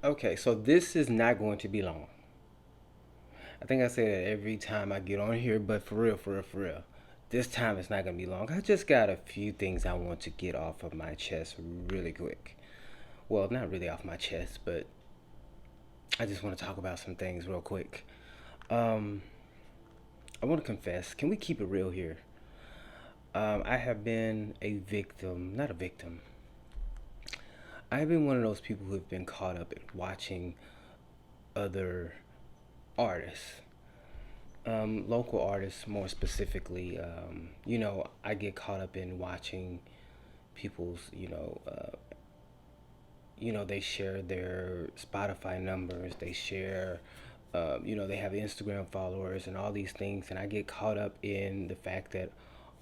Okay, so this is not going to be long. I think I say that every time I get on here, but for real, for real, for real. This time it's not going to be long. I just got a few things I want to get off of my chest really quick. Well, not really off my chest, but I just want to talk about some things real quick. Um, I want to confess. Can we keep it real here? I have been a victim, not a victim. I have been one of those people who have been caught up in watching other artists, local artists more specifically. I get caught up in watching people's, they share their Spotify numbers, they share, they have Instagram followers and all these things, and I get caught up in the fact that,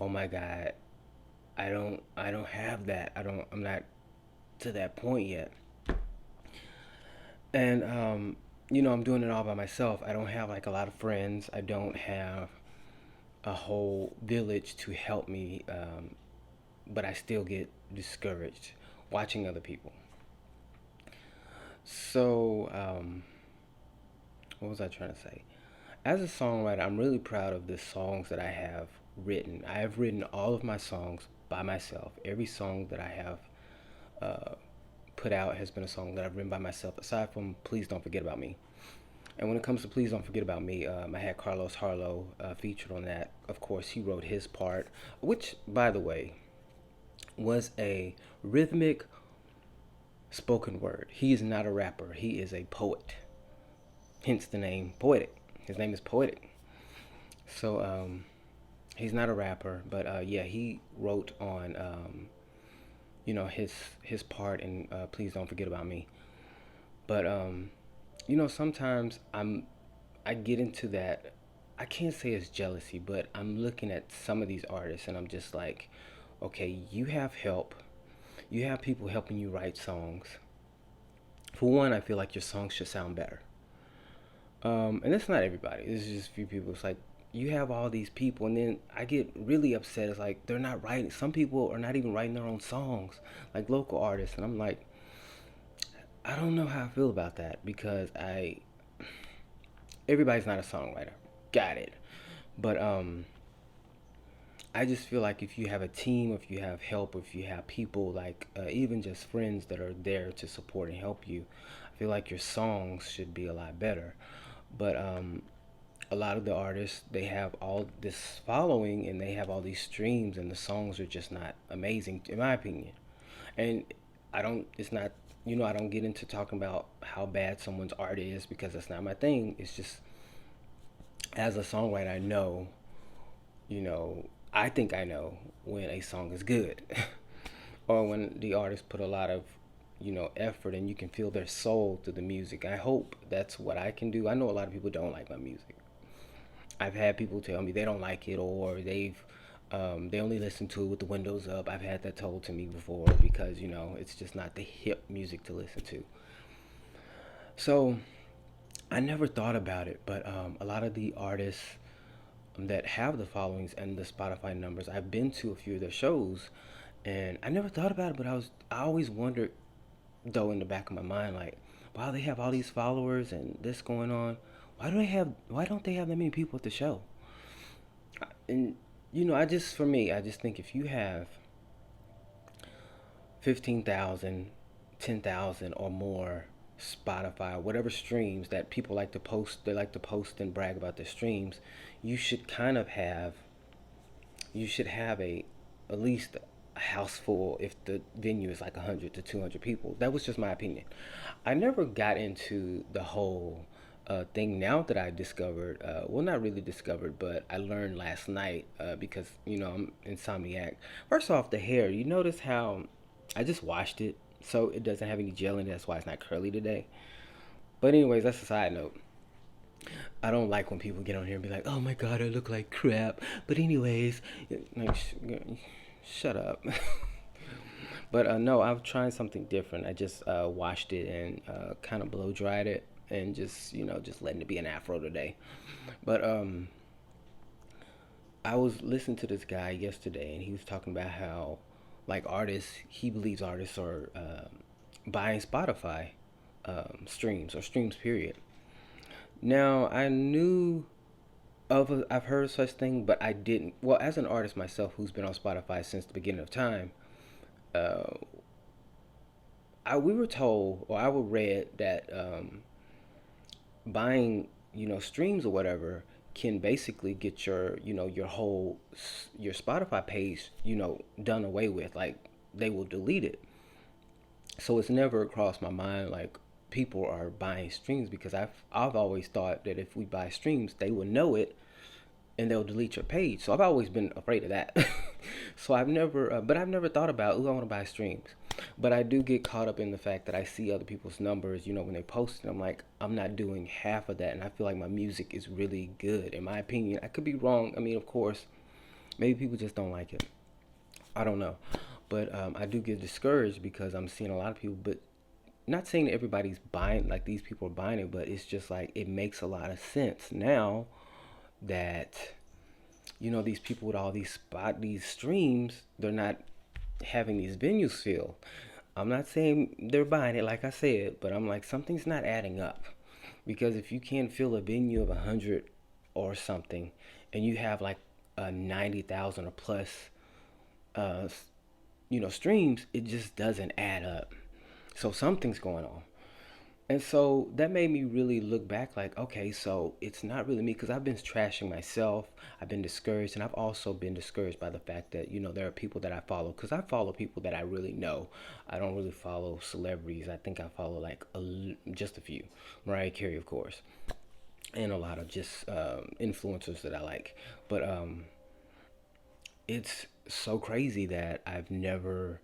oh my God, I don't have that. I'm not to that point yet, and I'm doing it all by myself. I don't have like a lot of friends. I don't have a whole village to help me, but I still get discouraged watching other people. So, what was I trying to say? As a songwriter, I'm really proud of the songs that I have written. I have written all of my songs by myself. Every song that I have uh, put out has been a song that I've written by myself, aside from Please Don't Forget About Me. And when it comes to Please Don't Forget About Me, I had Carlos Harlow featured on that. Of course, he wrote his part, which, by the way, was a rhythmic spoken word. He is not a rapper, he is a poet. Hence the name Poetic. His name is Poetic. So, he's not a rapper, but yeah, he wrote on, his part in Please Don't Forget About Me. But, sometimes I get into that. I can't say it's jealousy, but I'm looking at some of these artists and I'm just like, okay, you have help. You have people helping you write songs. For one, I feel like your songs should sound better. And it's not everybody. It's just a few people. It's like you have all these people, and then I get really upset. It's like they're not writing. Some people are not even writing their own songs, like local artists, and I'm like, I don't know how I feel about that because everybody's not a songwriter. Got it. But I just feel like if you have a team, if you have help, if you have people like even just friends that are there to support and help you, I feel like your songs should be a lot better. But a lot of the artists, they have all this following and they have all these streams, and the songs are just not amazing, in my opinion. And I don't, it's not, I don't get into talking about how bad someone's art is because that's not my thing. It's just as a songwriter, I know, you know, I think I know when a song is good or when the artist put a lot of, effort and you can feel their soul through the music. I hope that's what I can do. I know a lot of people don't like my music. I've had people tell me they don't like it or they only listen to it with the windows up. I've had that told to me before because it's just not the hip music to listen to. So I never thought about it, but a lot of the artists that have the followings and the Spotify numbers, I've been to a few of their shows, and I never thought about it. But I always wondered though in the back of my mind, like, wow, they have all these followers and this going on. Why don't they have that many people at the show? And for me, I just think if you have 15,000, 10,000 or more Spotify, whatever streams that people like to post, they like to post and brag about their streams, you should kind of have, you should have a, at least a house full if the venue is like 100 to 200 people. That was just my opinion. I never got into the whole thing now that I discovered, well, not really discovered, but I learned last night because, I'm insomniac. First off, the hair, you notice how I just washed it so it doesn't have any gel in it. That's why it's not curly today. But, anyways, that's a side note. I don't like when people get on here and be like, oh my God, I look like crap. But, anyways, like, shut up. But no, I'm trying something different. I just washed it and kind of blow dried it and just just letting it be an afro today. But I was listening to this guy yesterday and he was talking about how like artists, he believes artists are buying Spotify streams or streams period. Now I knew I've heard such thing, but I didn't. Well, as an artist myself, who's been on Spotify since the beginning of time, uh, we were told, or I read that buying, streams or whatever can basically get your whole your Spotify page, done away with. Like they will delete it. So it's never crossed my mind like people are buying streams because I've always thought that if we buy streams, they will know it and they'll delete your page. So I've always been afraid of that. So I've never thought about, ooh, I want to buy streams. But I do get caught up in the fact that I see other people's numbers, when they post it. I'm like, I'm not doing half of that. And I feel like my music is really good, in my opinion. I could be wrong. I mean, of course, maybe people just don't like it. I don't know. But I do get discouraged because I'm seeing a lot of people, but not saying that everybody's buying, like these people are buying it, but it's just like it makes a lot of sense now that these people with all these streams, they're not having these venues filled. I'm not saying they're buying it, like I said, but I'm like something's not adding up because if you can't fill a venue of 100 or something, and you have like a 90,000 or plus, uh, streams, it just doesn't add up. So something's going on. And so that made me really look back like, okay, so it's not really me because I've been trashing myself. I've been discouraged. And I've also been discouraged by the fact that, there are people that I follow because I follow people that I really know. I don't really follow celebrities. I think I follow like just a few. Mariah Carey, of course. And a lot of just influencers that I like. But it's so crazy that I've never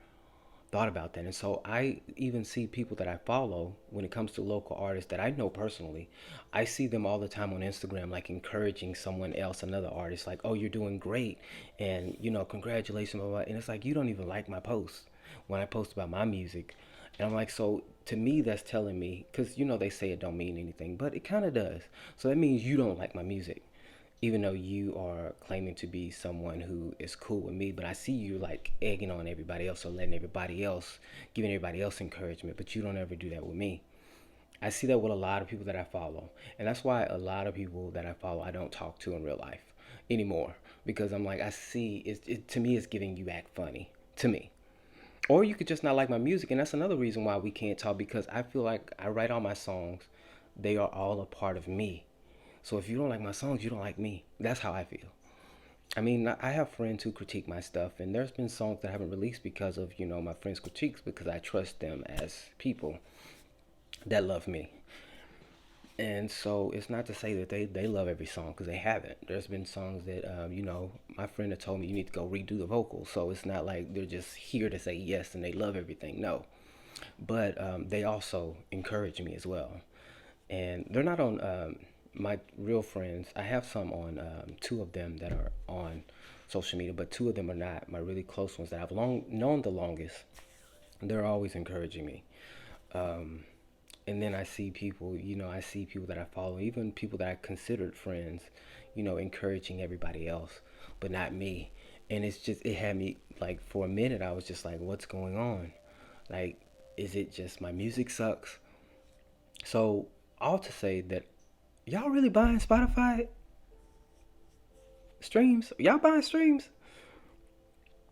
thought about that. And so I even see people that I follow when it comes to local artists that I know personally. I see them all the time on Instagram, like encouraging someone else, another artist, like, oh, you're doing great. And, congratulations. Blah, blah. And it's like, you don't even like my posts when I post about my music. And I'm like, so to me, that's telling me, because, they say it don't mean anything, but it kind of does. So that means you don't like my music even though you are claiming to be someone who is cool with me, but I see you like egging on everybody else or letting everybody else, giving everybody else encouragement, but you don't ever do that with me. I see that with a lot of people that I follow. And that's why a lot of people that I follow, I don't talk to in real life anymore. Because I'm like, I see, to me, it's giving you act funny. To me. Or you could just not like my music. And that's another reason why we can't talk because I feel like I write all my songs. They are all a part of me. So if you don't like my songs, you don't like me. That's how I feel. I mean, I have friends who critique my stuff, and there's been songs that I haven't released because of, my friends' critiques because I trust them as people that love me. And so it's not to say that they love every song because they haven't. There's been songs that, my friend had told me you need to go redo the vocals. So it's not like they're just here to say yes and they love everything. No. But they also encourage me as well. And they're not on my real friends. I have some on two of them that are on social media, but two of them are not. My really close ones that I've long known the longest. They're always encouraging me. Um, and then I see people that I follow, even people that I considered friends, encouraging everybody else, but not me. And it had me like for a minute. I was just like, what's going on? Like, is it just my music sucks? So all to say that y'all really buying Spotify streams? Y'all buying streams?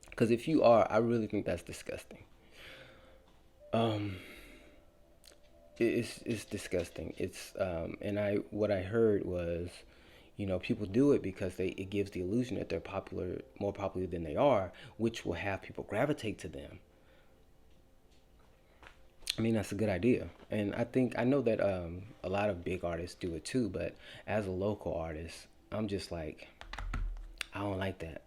Because if you are, I really think that's disgusting. Um, it's disgusting. It's and I what I heard was, people do it because it gives the illusion that they're popular, more popular than they are, which will have people gravitate to them. I mean, that's a good idea, and I know that a lot of big artists do it too. But as a local artist, I'm just like, I don't like that.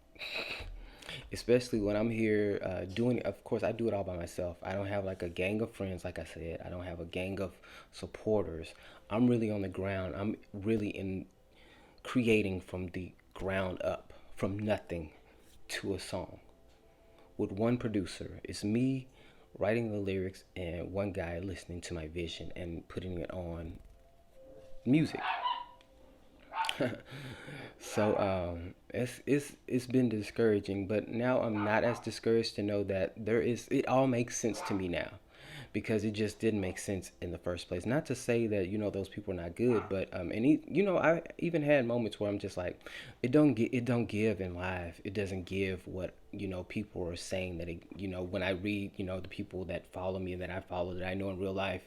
Especially when I'm here doing it. Of course, I do it all by myself. I don't have like a gang of friends, like I said. I don't have a gang of supporters. I'm really on the ground. I'm really in creating from the ground up, from nothing to a song with one producer. It's me writing the lyrics and one guy listening to my vision and putting it on music. So it's been discouraging, but now I'm not as discouraged to know that it all makes sense to me now because it just didn't make sense in the first place. Not to say that those people are not good, but I even had moments where I'm just like, it don't give in live. It doesn't give what people are saying that when I read the people that follow me and that I follow that I know in real life,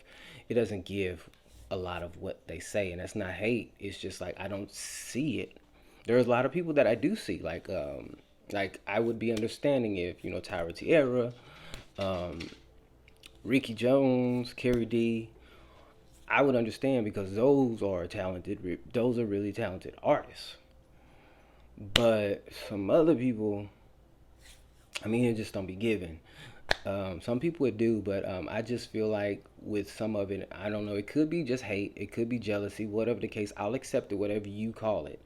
it doesn't give a lot of what they say, and that's not hate. It's just like I don't see it. There's a lot of people that I do see, like I would be understanding if Tyra Tierra, um, Ricky Jones, Carrie D. I would understand because those are talented. Those are really talented artists. But some other people, I mean, it just don't be given. Some people would do, but I just feel like with some of it, I don't know. It could be just hate. It could be jealousy. Whatever the case, I'll accept it. Whatever you call it.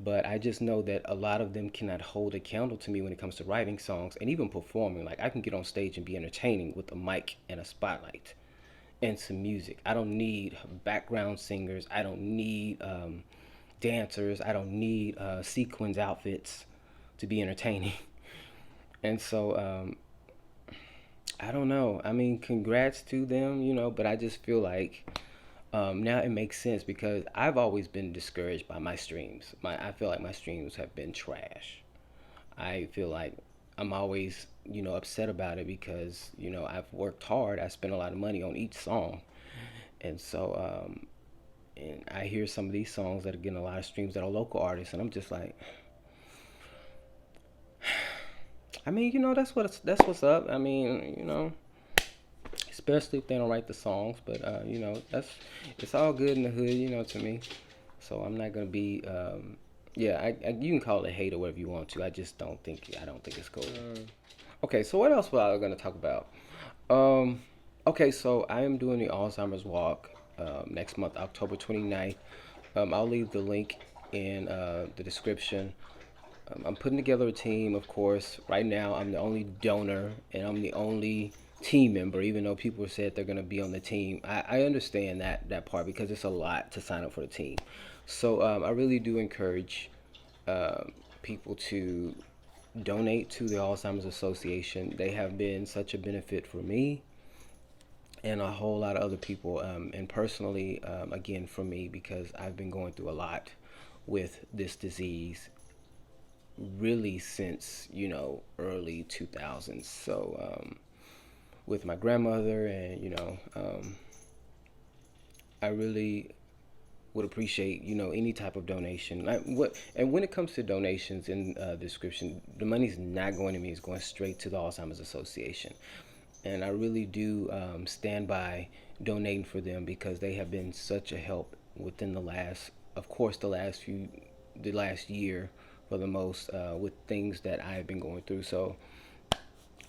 But I just know that a lot of them cannot hold a candle to me when it comes to writing songs and even performing. Like I can get on stage and be entertaining with a mic and a spotlight and some music. I don't need background singers. I don't need dancers. I don't need sequins outfits to be entertaining. And so I don't know. I mean, congrats to them, but I just feel like now it makes sense because I've always been discouraged by my streams. I feel like my streams have been trash. I feel like I'm always, upset about it because, I've worked hard. I spent a lot of money on each song. And so, and I hear some of these songs that are getting a lot of streams that are local artists, and I'm just like, I mean, that's what's up. I mean, especially if they don't write the songs. But that's it's all good in the hood, to me. So I'm not gonna be, yeah. You can call it hate or whatever you want to. I don't think it's cool. Okay, so what else was I gonna talk about? Um, okay, so I am doing the Alzheimer's walk next month, October 29th. I'll leave the link in the description. I'm putting together a team, of course. Right now, I'm the only donor and I'm the only team member, even though people said they're going to be on the team. I understand that part because it's a lot to sign up for the team. So I really do encourage people to donate to the Alzheimer's Association. They have been such a benefit for me and a whole lot of other people. And personally, again, for me, because I've been going through a lot with this disease really since early 2000s. So with my grandmother, and I really would appreciate any type of donation. And when it comes to donations in the description, the money's not going to me; it's going straight to the Alzheimer's Association. And I really do stand by donating for them because they have been such a help within the last, of course, the last year for the most with things that I've been going through. So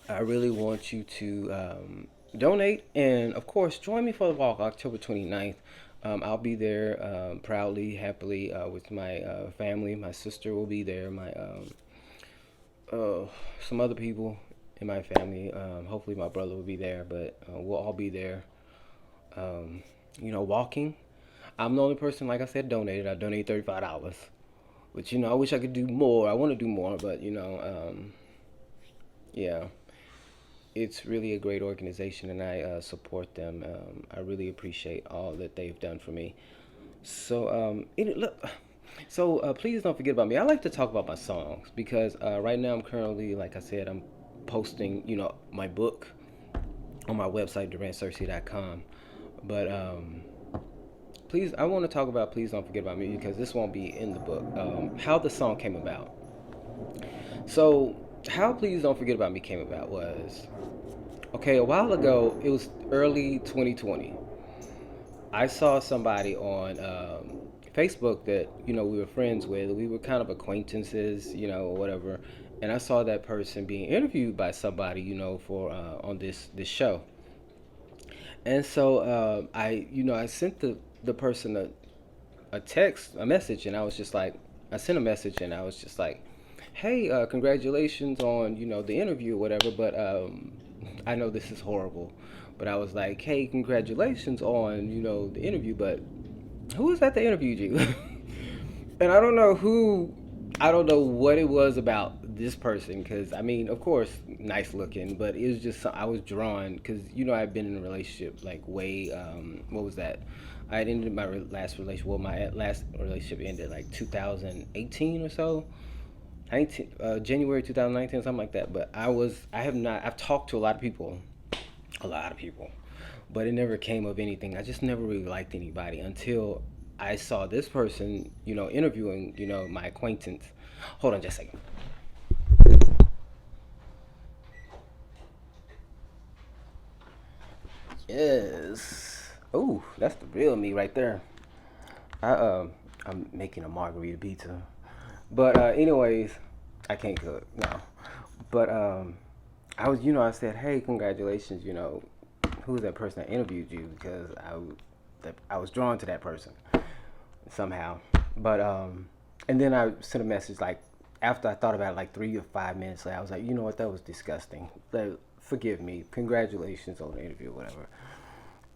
I really want you to donate and, of course, join me for the walk October 29th. I'll be there proudly, happily with my family. My sister will be there. Some other people in my family. Hopefully, my brother will be there, but we'll all be there. Walking. I'm the only person, like I said, donated. I donated $35. But I wish I could do more. I want to do more, but yeah, it's really a great organization, and I support them. I really appreciate all that they've done for me. So look, so please don't forget about me. I like to talk about my songs because right now I'm currently, like I said, I'm posting my book on my website durantcersei.com. But please, I want to talk about Please Don't Forget About Me because this won't be in the book. How the song came about. So, how Please Don't Forget About Me came about was, okay, a while ago, it was early 2020. I saw somebody on Facebook that, we were friends with. We were kind of acquaintances, or whatever. And I saw that person being interviewed by somebody, for on this show. And so I sent the person a message, and I was just like, I sent a message, and I was just like, hey, congratulations on the interview or whatever, but I know this is horrible, but I was like, hey, congratulations on the interview, but who is that that interviewed you? And I don't know what it was about this person because I mean, of course, nice looking, but it was just I was drawn because I've been in a relationship like way. What was that? I had ended my last relationship. Well, my last relationship ended like 2018 or so. 19, January 2019, something like that. But I have not. I've talked to a lot of people, but it never came of anything. I just never really liked anybody until I saw this person, interviewing, my acquaintance. Hold on just a second. Yes. Oh, that's the real me right there. I I'm making a margarita pizza. But anyways, I can't cook, no. But I said, "Hey, congratulations, who's that person that interviewed you because I was drawn to that person somehow." But and then I sent a message like after I thought about it like 3 or 5 minutes later, I was like, "You know what? That was disgusting. Like, forgive me. Congratulations on the interview, whatever."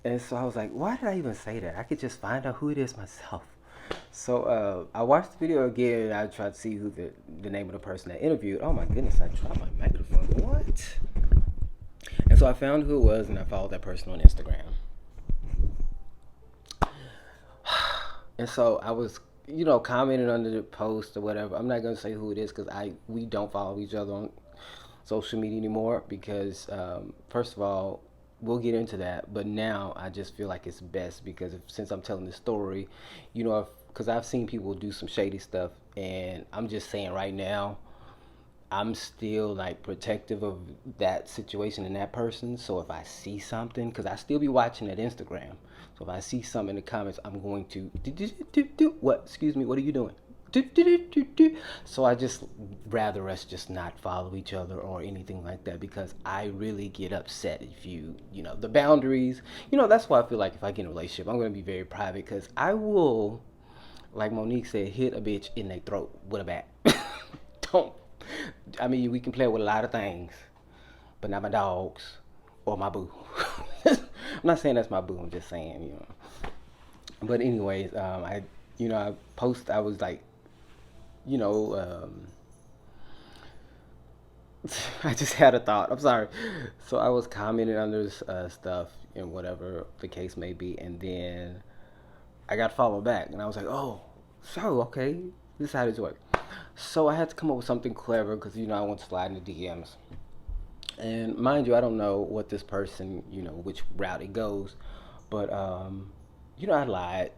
And so I was like, why did I even say that? I could just find out who it is myself. So I watched the video again and I tried to see who the name of the person that interviewed. Oh my goodness, I dropped my microphone. What? And so I found who it was and I followed that person on Instagram. And so I was, commenting under the post or whatever. I'm not gonna say who it is because we don't follow each other on social media anymore because first of all, we'll get into that. But now I just feel like it's best because since I'm telling this story, because I've seen people do some shady stuff, and I'm just saying right now, I'm still like protective of that situation and that person. So if I see something, because I still be watching that Instagram, so if I see something in the comments, I'm going to what? Excuse me, what are you doing? So I just rather us just not follow each other or anything like that because I really get upset if the boundaries. That's why I feel like if I get in a relationship, I'm going to be very private because I will, like Monique said, hit a bitch in their throat with a bat. Don't. I mean, we can play with a lot of things, but not my dogs or my boo. I'm not saying that's my boo. I'm just saying. But anyways, I post. I was like, you know, I just had a thought. I'm sorry. So I was commenting on this stuff and whatever the case may be, and then I got followed back, and I was like, oh, so okay, this is how this works. So I had to come up with something clever because I want to slide in the DMs. And mind you, I don't know what this person, which route it goes, but I lied.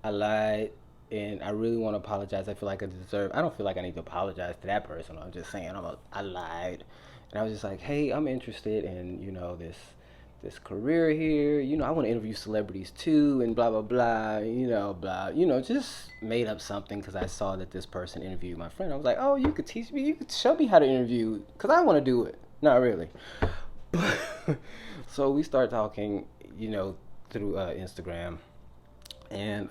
I lied, and I really want to apologize. I feel like I deserve. I don't feel like I need to apologize to that person. I'm just saying I lied, and I was just like, hey, I'm interested in this career here. I want to interview celebrities too, and blah blah blah. Blah. Just made up something because I saw that this person interviewed my friend. I was like, oh, you could teach me. You could show me how to interview because I want to do it. Not really, but so we start talking. Through Instagram, and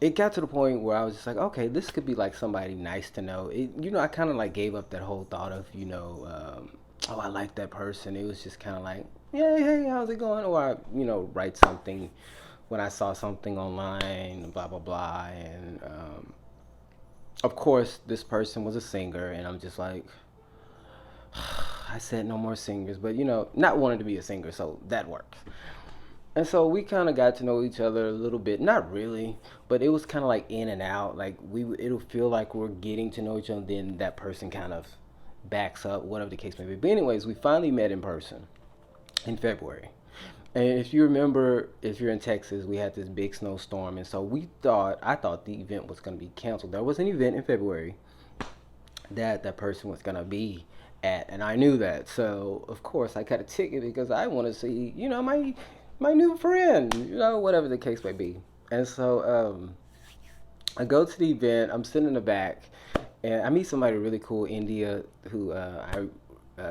it got to the point where I was just like, okay, this could be like somebody nice to know. I kind of like gave up that whole thought of, oh, I like that person. It was just kind of like, yeah, hey, how's it going? Or I, write something when I saw something online, blah blah blah, and of course, this person was a singer, and I'm just like, I said no more singers, but not wanting to be a singer, so that works. And so we kind of got to know each other a little bit, not really, but it was kind of like in and out. Like it'll feel like we're getting to know each other, then that person kind of backs up, whatever the case may be. But anyways, we finally met in person in February. And if you remember, if you're in Texas, we had this big snowstorm, and so I thought the event was going to be canceled. There was an event in February that person was going to be at, and I knew that. So of course I got a ticket because I want to see, my new friend, whatever the case may be. And so I go to the event. I'm sitting in the back, and I meet somebody really cool, India, who I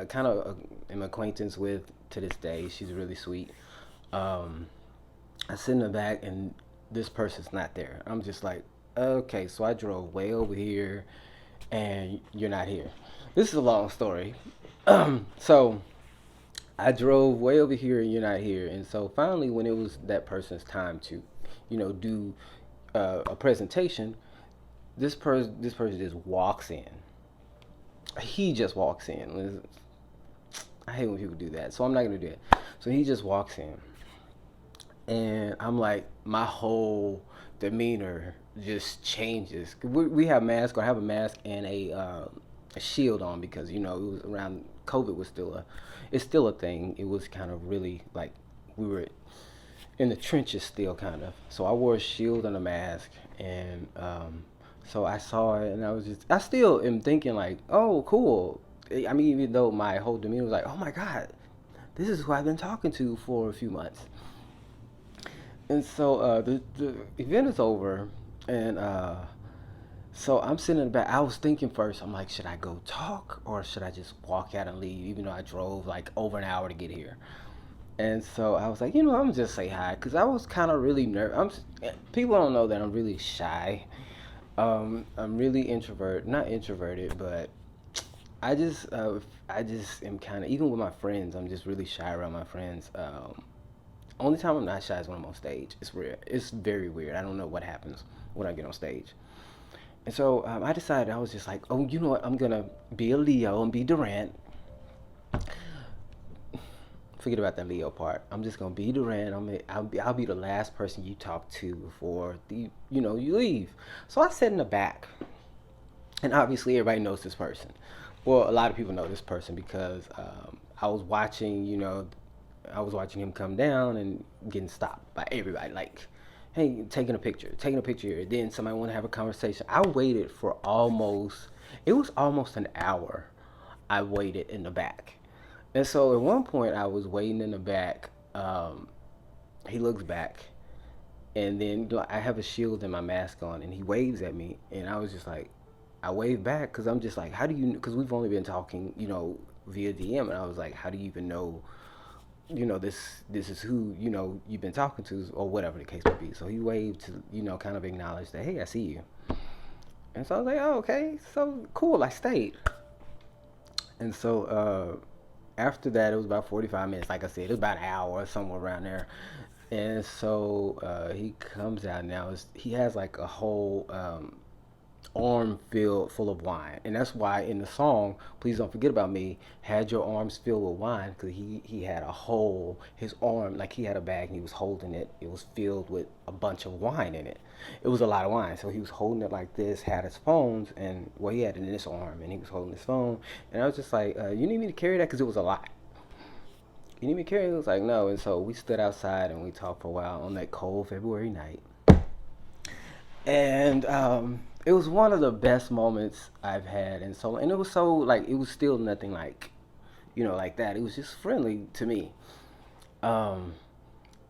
kind of am acquaintance with to this day. She's really sweet. Um, I sit in the back, and this person's not there. I'm just like, okay, so I drove way over here, and you're not here. This is a long story. So I drove way over here and you're not here. And so finally, when it was that person's time to, do a presentation, This person just walks in. He just walks in. I hate when people do that, so I'm not gonna do it. So he just walks in, and I'm like, my whole demeanor just changes. We have masks, or I have a mask and a shield on because it was around COVID was still it's still a thing. It was kind of really like we were in the trenches still kind of. So I wore a shield and a mask, and so I saw it, and I still am thinking like, oh, cool. I mean, even though my whole demeanor was like, oh my god, this is who I've been talking to for a few months. And so the event is over, and so I'm sitting in the back. I was thinking first, I'm like, should I go talk or should I just walk out and leave? Even though I drove like over an hour to get here. And so I was like, I'm gonna just say hi because I was kind of really nervous. People don't know that I'm really shy. I'm really introvert, not introverted, but I just am kind of even with my friends. I'm just really shy around my friends. Only time I'm not shy is when I'm on stage. It's weird. It's very weird. I don't know what happens when I get on stage. And so I decided I was just like, oh, you know what? I'm gonna be a Leo and be Durant. Forget about that Leo part. I'm just gonna be Durant. I'll be the last person you talk to before you leave. So I sat in the back, and obviously everybody knows this person. Well, a lot of people know this person because I was watching. I was watching him come down and getting stopped by everybody. Like, hey, taking a picture here. Then somebody want to have a conversation. I waited for it was almost an hour. I waited in the back. And so at one point I was waiting in the back. He looks back, and then I have a shield and my mask on, and he waves at me, and I was just like, I waved back because I'm just like, how do you? Because we've only been talking, via DM, and I was like, how do you even know? This is who you've been talking to, or whatever the case may be. So he waved to kind of acknowledge that, hey, I see you. And so I was like, oh, okay, so cool. I stayed, and so after that, it was about 45 minutes. Like I said, it was about an hour, somewhere around there. And so he comes out now. He has like a whole arm filled full of wine, and that's why in the song "Please Don't Forget About Me" had your arms filled with wine because he had a whole his arm like he had a bag and he was holding it. It was filled with a bunch of wine in it. It was a lot of wine, so he was holding it like this. Had his phones and he had it in this arm, and he was holding his phone. And I was just like, "You need me to carry that?" Because it was a lot. You need me to carry it? It was like no. And so we stood outside and we talked for a while on that cold February night. And it was one of the best moments I've had, and it was so like it was still nothing like, like that. It was just friendly to me. Um,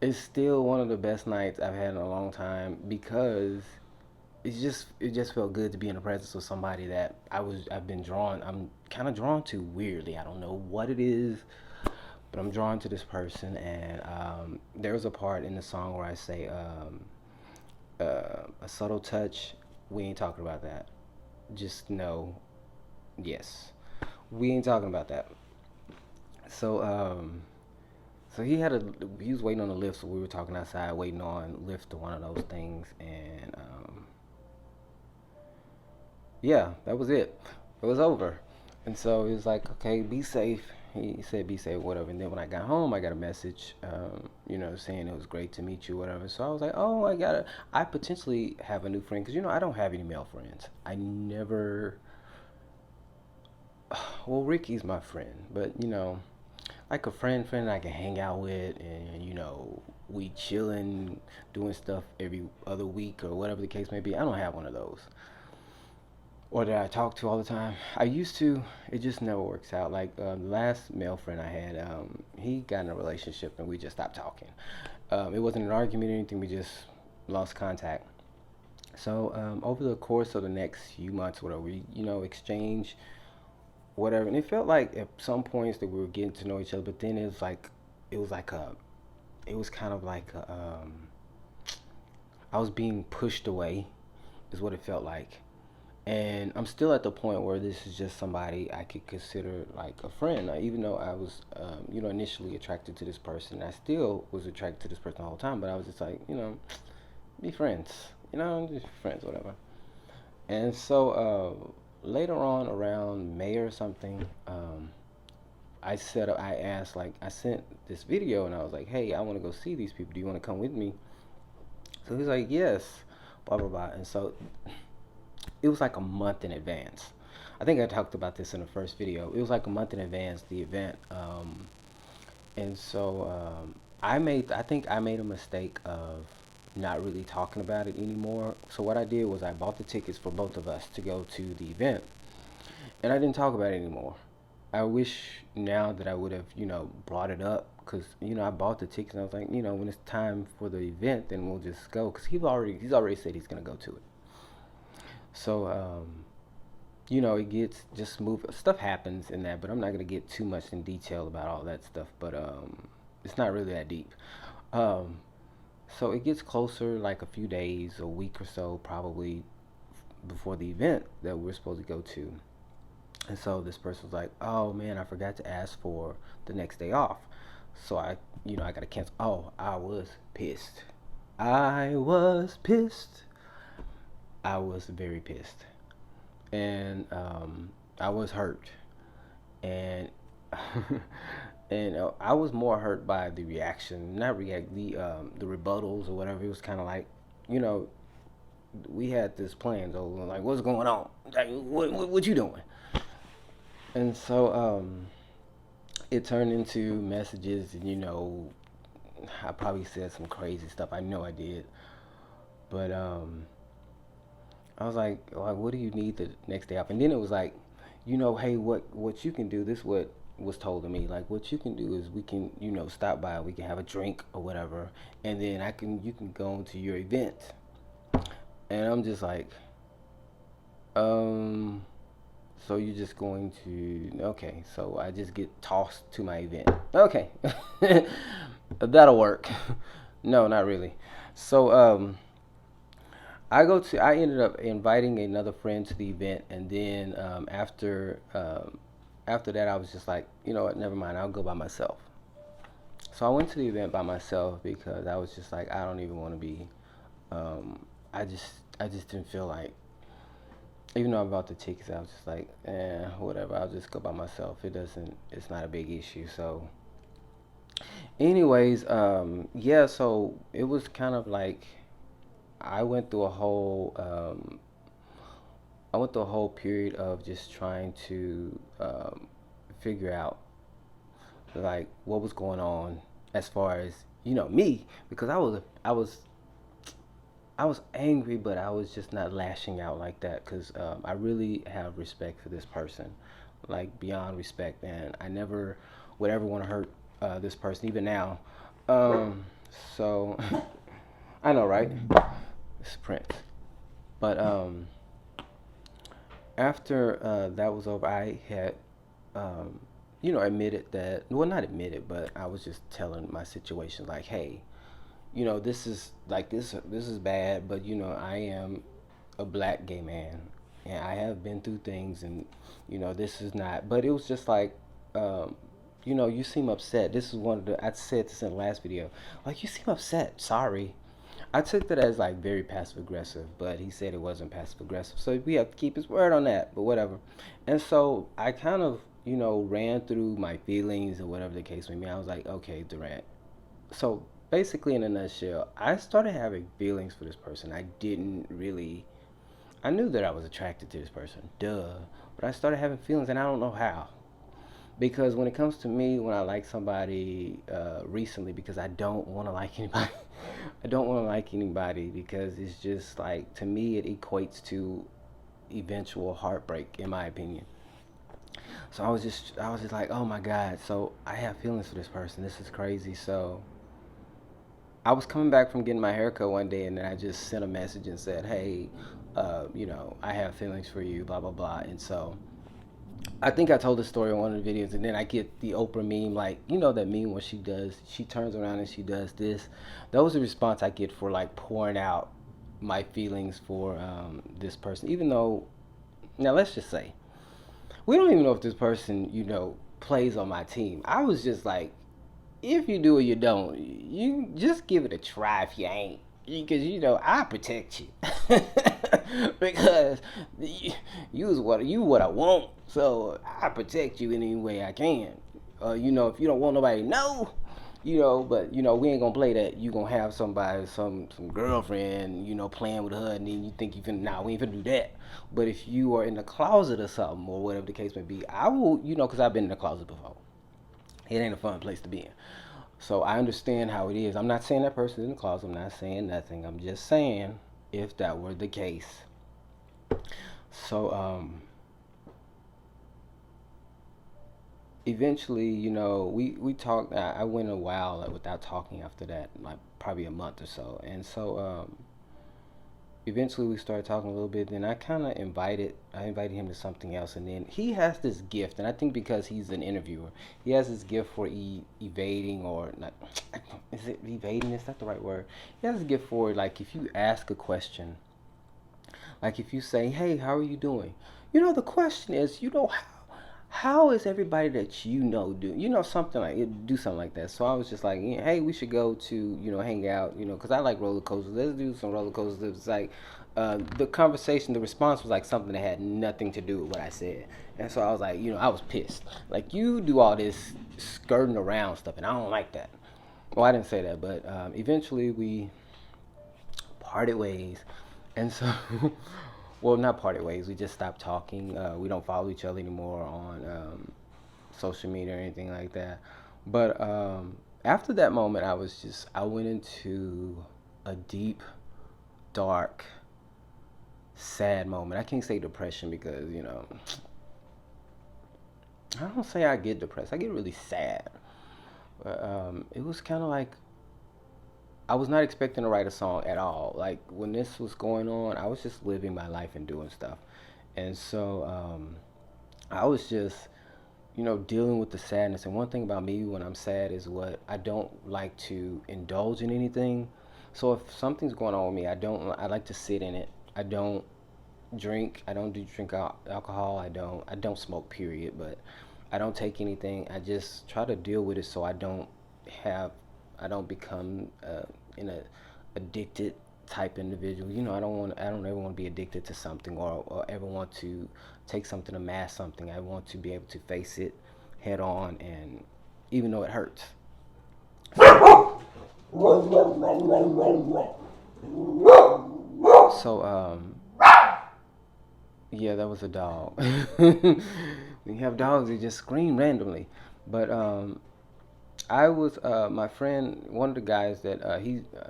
it's still one of the best nights I've had in a long time because it just felt good to be in the presence of somebody that I'm kind of drawn to weirdly. I don't know what it is, but I'm drawn to this person, and there was a part in the song where I say. A subtle touch, we ain't talking about that. Just know, yes, we ain't talking about that. So, so he was waiting on the lift, so we were talking outside, waiting on lift to one of those things, and yeah, that was it. It was over, and so he was like, okay, be safe. He said, be safe, whatever. And then when I got home, I got a message, saying it was great to meet you, whatever. So I was like, oh, I potentially have a new friend because I don't have any male friends. I never. Well, Ricky's my friend, but like a friend I can hang out with, and we chilling, doing stuff every other week or whatever the case may be. I don't have one of those. Or that I talk to all the time. I used to. It just never works out. Like the last male friend I had, he got in a relationship and we just stopped talking. It wasn't an argument or anything. We just lost contact. So over the course of the next few months, whatever, we exchange whatever, and it felt like at some points that we were getting to know each other. But then it was like it was kind of like I was being pushed away, is what it felt like. And I'm still at the point where this is just somebody I could consider like a friend. Even though I was, initially attracted to this person, I still was attracted to this person the whole time. But I was just like, be friends, just friends, whatever. And so later on, around May or something, I asked, like, I sent this video and I was like, hey, I want to go see these people. Do you want to come with me? So he's like, yes, blah, blah, blah. And so it was like a month in advance. I think I talked about this in the first video. It was like a month in advance, the event. And so I think I made a mistake of not really talking about it anymore. So what I did was I bought the tickets for both of us to go to the event, and I didn't talk about it anymore. I wish now that I would have, brought it up because, I bought the tickets and I was like, when it's time for the event, then we'll just go because he's already said he's gonna go to it. So it gets just move stuff happens in that, but I'm not gonna get too much in detail about all that stuff. But it's not really that deep. Um, so it gets closer, like a few days, a week or so, probably before the event that we're supposed to go to. And so this person was like, "Oh man, I forgot to ask for the next day off." So I got to cancel. Oh, I was pissed. I was pissed. I was very pissed, and I was hurt, and and I was more hurt by the reaction, not react the rebuttals or whatever. It was kind of like, you know, we had this plan, so like, what's going on? Like, what you doing? And so it turned into messages, and I probably said some crazy stuff. I know I did, but I was like, what do you need the next day off? And then it was like, hey, what you can do? This what was told to me. Like, what you can do is we can, stop by. We can have a drink or whatever, and then you can go into your event. And I'm just like, um, so you're just going to, okay? So I just get tossed to my event. Okay, that'll work. No, not really. So I ended up inviting another friend to the event, and then after that, I was just like, you know what, never mind, I'll go by myself. So I went to the event by myself because I was just like, I don't even want to be. Um, I just didn't feel like, even though I bought the tickets, I was just like, whatever. I'll just go by myself. It's not a big issue. So, anyways, yeah. So it was kind of like I went through a whole I went through a whole period of just trying to figure out like what was going on as far as me, because I was angry, but I was just not lashing out like that because I really have respect for this person, like beyond respect, and I never would ever want to hurt this person, even now. Um, so I know, right? It's Prince. But after that was over, I had, admitted that, well, not admitted, but I was just telling my situation, like, hey, this is like this is bad, but I am a black gay man, and I have been through things, and this is not. But it was just like, um, you seem upset. This is one of the I said this in the last video. Like, you seem upset. Sorry. I took that as like very passive aggressive, but he said it wasn't passive aggressive. So we have to keep his word on that, but whatever. And so I kind of, ran through my feelings or whatever the case may be. I was like, okay, Durant. So basically, in a nutshell, I started having feelings for this person. I knew that I was attracted to this person, duh. But I started having feelings, and I don't know how. Because when it comes to me, when I like somebody recently, because I don't want to like anybody, I don't want to like anybody because it's just like, to me, it equates to eventual heartbreak, in my opinion. So I was just like, oh my God. So I have feelings for this person. This is crazy. So I was coming back from getting my haircut one day, and then I just sent a message and said, hey, I have feelings for you, blah blah blah. And so I think I told the story on one of the videos, and then I get the Oprah meme, like, that meme where she turns around and she does this. That was the response I get for like pouring out my feelings for this person. Even though, now let's just say, we don't even know if this person, plays on my team. I was just like, if you do or you don't, you just give it a try if you ain't. because I protect you because you what I want, so I protect you in any way I can. If you don't want nobody to know, but we ain't gonna play that. You gonna have somebody, some girlfriend, playing with her, and then you think you can. Nah, we ain't finna do that. But if you are in the closet or something, or whatever the case may be, I will, because I've been in the closet before. It ain't a fun place to be in. So I understand how it is. I'm not saying that person's in the closet. I'm not saying nothing. I'm just saying if that were the case. So eventually, we talked. I went a while without talking after that, like probably a month or so. And so eventually we started talking a little bit. Then I invited him to something else, and then he has this gift, and I think because he's an interviewer, he has this gift for evading, or not. Is it evading? Is that the right word? He has a gift for, like, if you ask a question, like if you say, "Hey, how are you doing?" The question is, how is everybody that do something like it, do something like that. So I was just like, yeah, hey, we should go to hang out, because I like roller coasters. Let's do some roller coasters. It's like the conversation, the response was like something that had nothing to do with what I said, and so I was like, I was pissed. Like, you do all this skirting around stuff, and I don't like that. Well, I didn't say that, but eventually we parted ways, and so well, not parted ways. We just stopped talking. We don't follow each other anymore on social media or anything like that. But after that moment, I went into a deep, dark, sad moment. I can't say depression because I don't say I get depressed. I get really sad. But it was kind of like I was not expecting to write a song at all. Like, when this was going on, I was just living my life and doing stuff, and so I was just dealing with the sadness. And one thing about me when I'm sad is what I don't like to indulge in anything. So if something's going on with me, I like to sit in it. I don't drink. I don't do drink alcohol. I don't smoke, period. But I don't take anything. I just try to deal with it so have I don't become in a addicted type individual. I don't ever want to be addicted to something, or ever want to take something to mask something. I want to be able to face it head on, and even though it hurts. So yeah, that was a dog. When you have dogs, they just scream randomly. But I was my friend, one of the guys that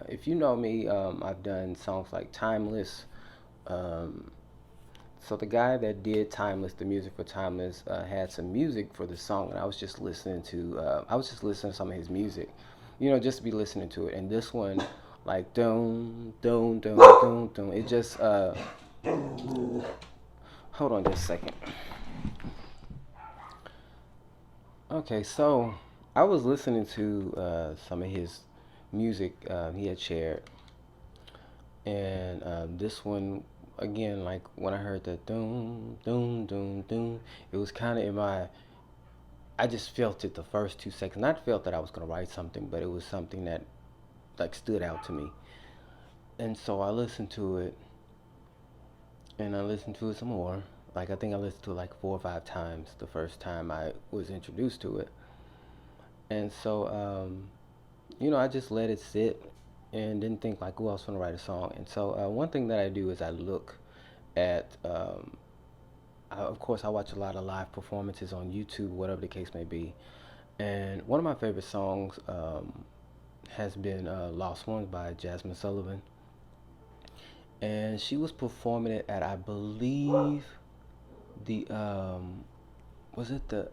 if you know me, I've done songs like Timeless. Um, so the guy that did Timeless, the music for Timeless, had some music for the song, and I was just listening to some of his music, just to be listening to it. And this one, like, dun dun dun dun dun, it just hold on just a second. Okay, so I was listening to some of his music he had shared, and this one again, like when I heard the doom doom doom doom, it was kind of in my. I just felt it the first 2 seconds. Not felt that I was gonna write something, but it was something that like stood out to me, and so I listened to it, and I listened to it some more. Like, I think I listened to it like 4 or 5 times the first time I was introduced to it, and so I just let it sit and didn't think like, oh, I was gonna write a song. And so one thing that I do is I look at, of course, I watch a lot of live performances on YouTube, whatever the case may be. And one of my favorite songs has been "Lost Ones" by Jasmine Sullivan, and she was performing it at, I believe, the was it the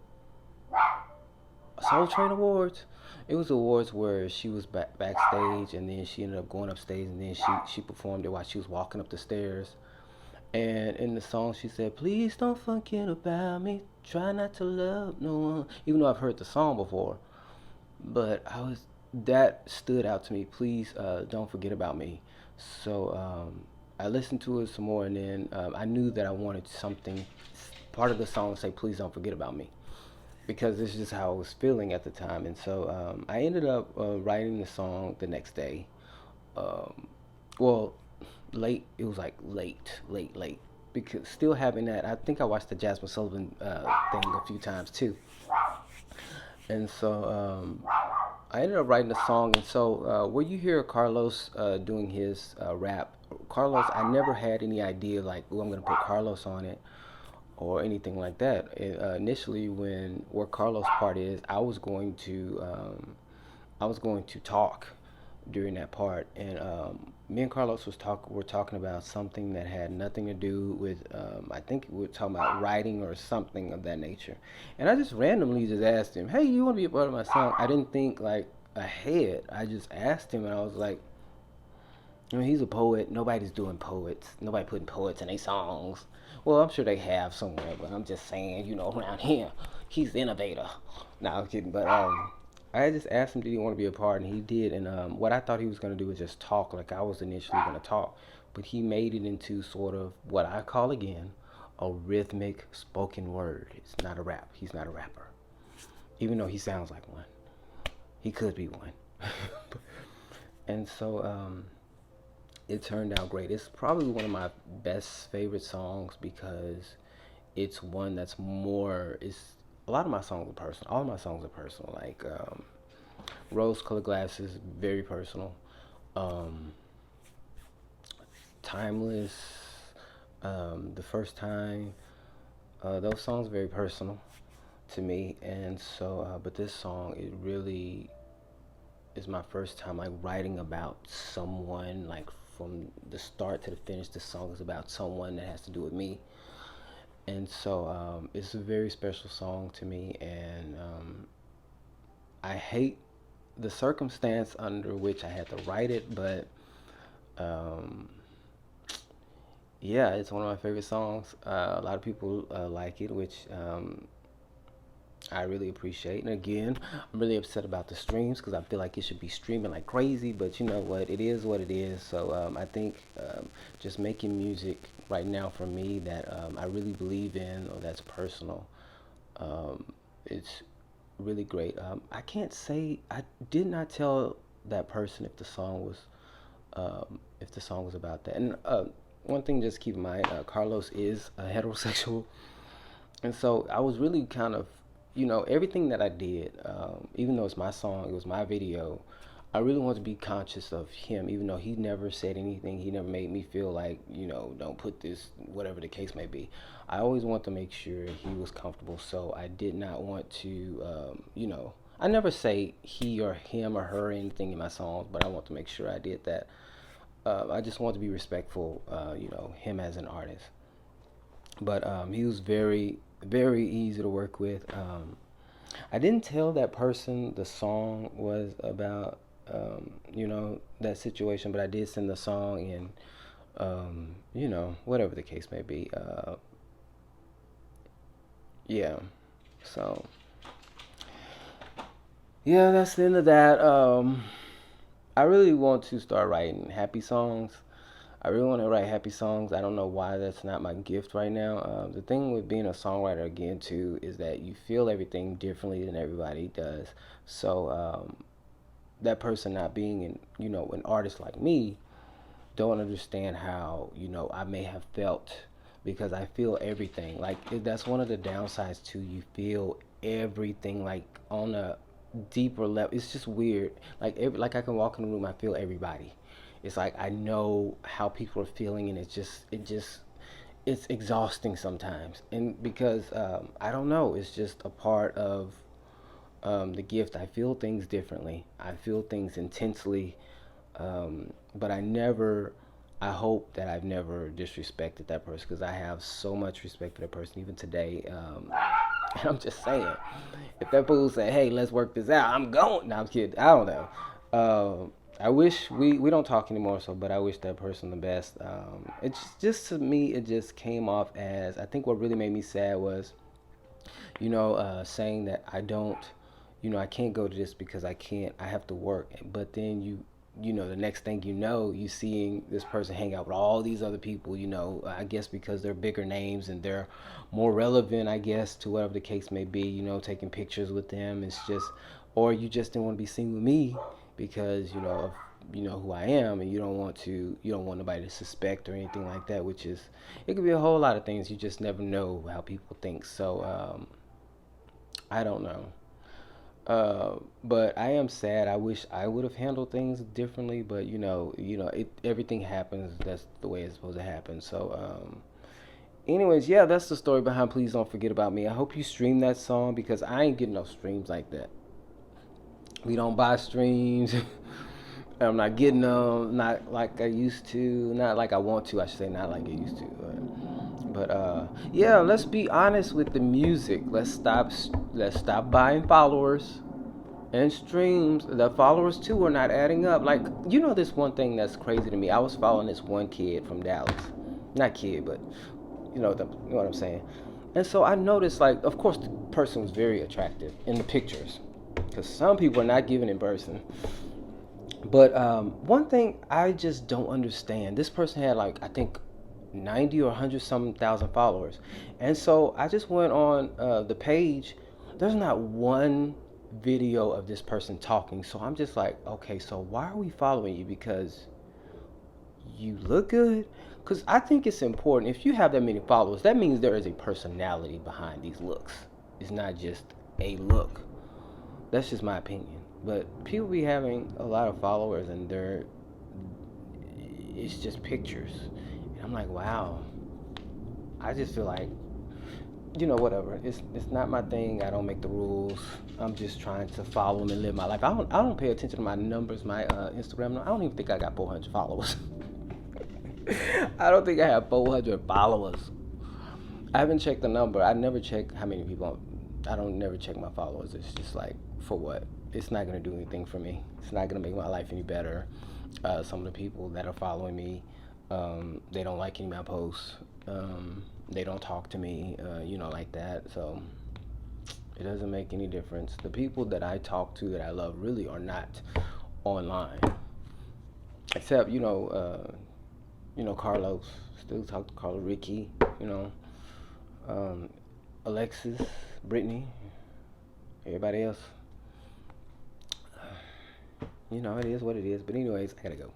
Soul Train Awards? It was awards where she was backstage, and then she ended up going upstage, and then she performed it while she was walking up the stairs. And in the song, she said, "Please don't forget about me. Try not to love no one." Even though I've heard the song before, but that stood out to me. Please don't forget about me. So I listened to it some more, and then I knew that I wanted something, part of the song, to say, "Please don't forget about me," because this is just how I was feeling at the time. And so I ended up writing the song the next day. Um, well, late. It was like late. Because still having that, I think I watched the Jasmine Sullivan thing a few times too, and so I ended up writing a song. And so where you hear Carlos doing his rap, Carlos, I never had any idea like, oh, I'm gonna put Carlos on it or anything like that. Initially, when where Carlos' part is, I was going to talk during that part, and me and Carlos were talking about something that had nothing to do with I think we were talking about writing or something of that nature, and I just randomly just asked him, "Hey, you want to be a part of my song?" I didn't think like ahead. I just asked him, and I was like, "You know, he's a poet. Nobody's doing poets. Nobody putting poets in their songs. Well, I'm sure they have somewhere, but I'm just saying, you know, around here, he's the innovator." No, I'm kidding, but I just asked him did he want to be a part, and he did. And what I thought he was gonna do was just talk, like I was initially gonna talk, but he made it into sort of what I call again a rhythmic spoken word. It's not a rap. He's not a rapper, even though he sounds like one. He could be one. And so it turned out great. It's probably one of my best favorite songs because it's one that's more. It's a lot of my songs are personal. All of my songs are personal. Like rose-colored glasses, very personal. Um, Timeless, the first time. Those songs are very personal to me, and so. But this song, it really is my first time like writing about someone. Like from the start to the finish, the song is about someone that has to do with me, and so it's a very special song to me. And I hate the circumstance under which I had to write it, but um, yeah, it's one of my favorite songs. A lot of people like it, which I really appreciate. And again, I'm really upset about the streams because I feel like it should be streaming like crazy. But you know what? It is what it is. So I think just making music right now for me that I really believe in or that's personal, um, it's really great. I can't say I did not tell that person if the song was about that. And one thing just keep in mind, Carlos is a heterosexual, and so I was really kind of, you know, everything that I did, even though it's my song, it was my video. I really want to be conscious of him, even though he never said anything. He never made me feel like, you know, don't put this, whatever the case may be. I always want to make sure he was comfortable, so I did not want to, you know, I never say he or him or her or anything in my songs, but I want to make sure I did that. I just want to be respectful, you know, him as an artist. But he was very easy to work with. I didn't tell that person the song was about, you know, that situation, but I did send the song and, you know, whatever the case may be. Yeah. So, yeah, that's the end of that. I really want to start writing happy songs. I really want to write happy songs. I don't know why that's not my gift right now. The thing with being a songwriter again too is that you feel everything differently than everybody does. So that person not being you know, an artist like me don't understand how, you know, I may have felt because I feel everything. Like that's one of the downsides too. You feel everything like on a deeper level. It's just weird. Like like I can walk in the room, I feel everybody. It's like I know how people are feeling, and it's exhausting sometimes. And because I don't know, it's just a part of the gift. I feel things differently. I feel things intensely, but I hope that I've never disrespected that person because I have so much respect for that person even today. And I'm just saying, if that fool say, "Hey, let's work this out," I'm going. No, I'm kidding. I don't know. I wish we don't talk anymore. So, but I wish that person the best. It's just to me, it just came off as I think what really made me sad was, you know, saying that I don't, you know, I can't go to this because I can't. I have to work. But then you know, the next thing you know, you seeing this person hang out with all these other people, you know, I guess because they're bigger names and they're more relevant, I guess, to whatever the case may be, you know, taking pictures with them. It's just, or you just didn't want to be seen with me because, you know, of you know who I am, and you don't want nobody to suspect or anything like that. Which is, it could be a whole lot of things. You just never know how people think. So I don't know. But I am sad. I wish I would have handled things differently. But everything happens. That's the way it's supposed to happen. So, anyways, yeah, that's the story behind Please Don't Forget About Me. I hope you stream that song because I ain't getting no streams like that. We don't buy streams. I'm not getting them, not like I used to, not like I want to. I should say, not like I used to. But yeah, let's be honest with the music. Let's stop buying followers and streams. The followers too are not adding up. Like, this one thing that's crazy to me. I was following this one kid from Dallas, not kid, but you know what I'm saying. And so I noticed, like, of course, the person was very attractive in the pictures, because some people are not given in person. But one thing I just don't understand, this person had, like, I think 90 or 100 some thousand followers. And so I just went on the page. There's not one video of this person talking. So I'm just like, okay, so why are we following you? Because you look good? Because I think it's important. If you have that many followers, that means there is a personality behind these looks. It's not just a look. That's just my opinion. But people be having a lot of followers, and it's just pictures. And I'm like, wow. I just feel like, whatever. It's not my thing. I don't make the rules. I'm just trying to follow them and live my life. I don't pay attention to my numbers, my Instagram. I don't even think I got 400 followers. I don't think I have 400 followers. I haven't checked the number. I never check how many people. I don't never check my followers. It's just like, for what? It's not gonna do anything for me. It's not gonna make my life any better. Some of the people that are following me, they don't like any of my posts. They don't talk to me, like that. So it doesn't make any difference. The people that I talk to that I love really are not online, except Carlos. Still talk to Carlos, Ricky, you know, um, Alexis, Brittany, everybody else. It is what it is. But anyways, I gotta go.